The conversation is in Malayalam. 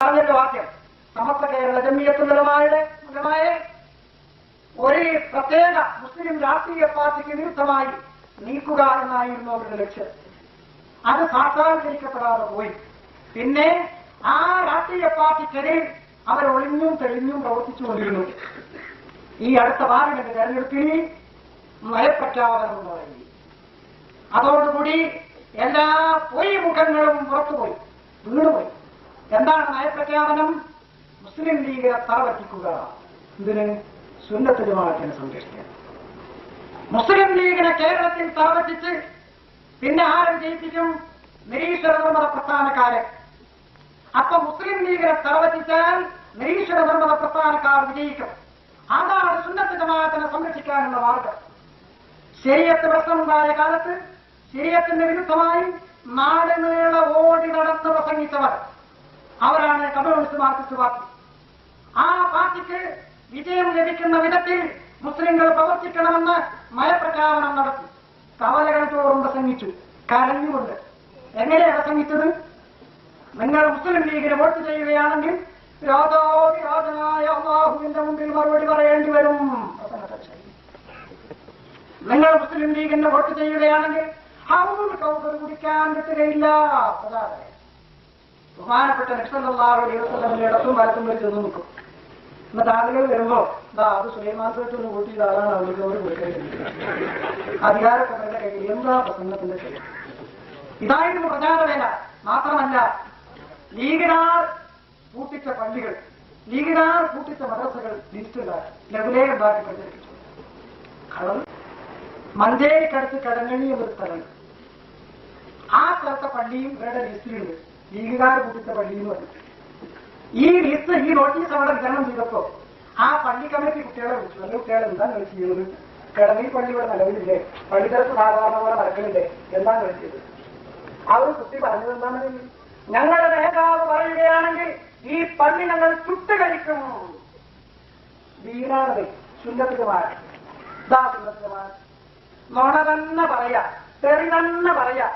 പറഞ്ഞൊരു വാക്യം, സമസ്ത കേരള ജമിയത്തുലമായുടെ ഒരു പ്രത്യേക മുസ്ലിം രാഷ്ട്രീയ പാർട്ടിക്ക് വിരുദ്ധമായി നീക്കുക എന്നായിരുന്നു അവരുടെ ലക്ഷ്യം. അത് സാക്ഷാത്കരിക്കപ്പെടാതെ പോയി. പിന്നെ ആ രാഷ്ട്രീയ പാർട്ടിക്കെതിരെ അവർ ഒളിഞ്ഞും തെളിഞ്ഞും പ്രവർത്തിച്ചുകൊണ്ടിരുന്നു. ഈ അടുത്ത പാർലമെന്റ് തെരഞ്ഞെടുപ്പിൽ നയപ്രഖ്യാപനമുണ്ടായി. അതോടുകൂടി എല്ലാ പൊയ്മുഖങ്ങളും പുറത്തുപോയി, വീണുപോയി. എന്താണ് നയപ്രഖ്യാപനം? മുസ്ലിം ലീഗിനെ തറപറ്റിക്കുക. ഇതിന് സുന്നത്ത് ജമാഅത്തിനെ സംരക്ഷിക്കാൻ. മുസ്ലിം ലീഗിനെ കേരളത്തിൽ തറപറ്റിച്ച് പിന്നെ ആരും ജയിപ്പിക്കും? നിരീശ്വര നിർമ്മത പ്രസ്ഥാനക്കാരെ. അപ്പൊ മുസ്ലിം ലീഗിനെ തറപറ്റിച്ചാൽ നിരീശ്വര നിർമ്മത പ്രസ്ഥാനക്കാർ വിജയിക്കും. അതാണ് സുന്നത്ത് ജമാഅത്തിനെ സംരക്ഷിക്കാനുള്ള മാർഗം. ശരീഅത്ത് പ്രശ്നമുണ്ടായ കാലത്ത് ശരീഅത്തിന് വിരുദ്ധമായി നാട് നീള ഓടി നടന്ന് പ്രസംഗിച്ചവർ അവരാണ് കമ്മ്യൂണിസ്റ്റ് മാർക്സിസ്റ്റ് പാർട്ടി. ആ പാർട്ടിക്ക് വിജയം ലഭിക്കുന്ന വിധത്തിൽ മുസ്ലിങ്ങൾ പ്രവർത്തിക്കണമെന്ന് നയപ്രഖ്യാപനം നടത്തി. കവലകൾ തോറും പ്രസംഗിച്ചു, കരഞ്ഞുകൊണ്ട്. എങ്ങനെയാണ് പ്രസംഗിച്ചത്? നിങ്ങൾ മുസ്ലിം ലീഗിന് വോട്ട് ചെയ്യുകയാണെങ്കിൽ രാജാവിരാജനായ അല്ലാഹുവിന്റെ മുമ്പിൽ മറുപടി പറയേണ്ടി വരും. നിങ്ങൾ മുസ്ലിം ലീഗിന് വോട്ട് ചെയ്യുകയാണെങ്കിൽ ഹൗദുൽ കൗസർ കുടിക്കാൻ കിട്ടുകയില്ല. ബഹുമാനപ്പെട്ട നബി സല്ലല്ലാഹു അലൈഹി വസല്ലമയുടെ ഇടത്തും വലത്തും വെച്ച് നിൽക്കും. എന്നിട്ട് ആളുകൾ വരുമ്പോ അത് സുലൈമാൻ സേട്ടൊന്ന് കൂട്ടിയ ആളാണ് അവർക്ക് അവർ കൊടുക്കുന്നത്. അധികാരപ്പെട്ടവരുടെ കയ്യിൽ എന്താ പ്രസംഗത്തിന്റെ ശരി. ഇതായിരുന്നു പ്രചാരവേല. മാത്രമല്ല, ലീഗിനാർ കൂട്ടിച്ച പള്ളികൾ, ലീഗിനാർ കൂട്ടിച്ച മദ്രസകൾ ലിസ്റ്റുണ്ടാക്കി ലഘുലേഖ ഉണ്ടാക്കി പ്രചരിപ്പിച്ചു. കളവ് മഞ്ചേരിക്കടുത്ത് കടങ്ങണി എന്നൊരു സ്ഥലമുണ്ട്. ആ സ്ഥലത്തെ പള്ളിയും ഇവരുടെ ലിസ്റ്റിലുണ്ട്. ലീഗുകാർ കൂട്ടിച്ച പള്ളിയും പറഞ്ഞു. ഈ ലിസ്റ്റ്, ഈ നോട്ടീസ് അവിടെ വിതരണം ചെയ്തപ്പോ ആ പള്ളി കമ്മിറ്റി കുട്ടികളെ വിളിച്ചു. നല്ല കുട്ടികളെ എന്താണ് കളി ചെയ്യുന്നത്? കിടങ്ങി പള്ളി ഇവിടെ നിലവിലില്ലേ? പള്ളിത്തരത്ത് സാധാരണ പോലെ നടക്കലില്ലേ? എന്താണ് കളി ചെയ്തത്? അവർ കുട്ടി പറഞ്ഞത് എന്താണെന്ന്, ഞങ്ങളുടെ നേതാവ് പറയുകയാണെങ്കിൽ ഈ പള്ളി ഞങ്ങൾ ചുട്ടുകഴിക്കും. വീണാണത് സുന്നത്തുമാർ. ഇതാ സുന്നത്തുമാർ. നുണ തന്നെ പറയാ, തെറി തന്നെ പറയാ.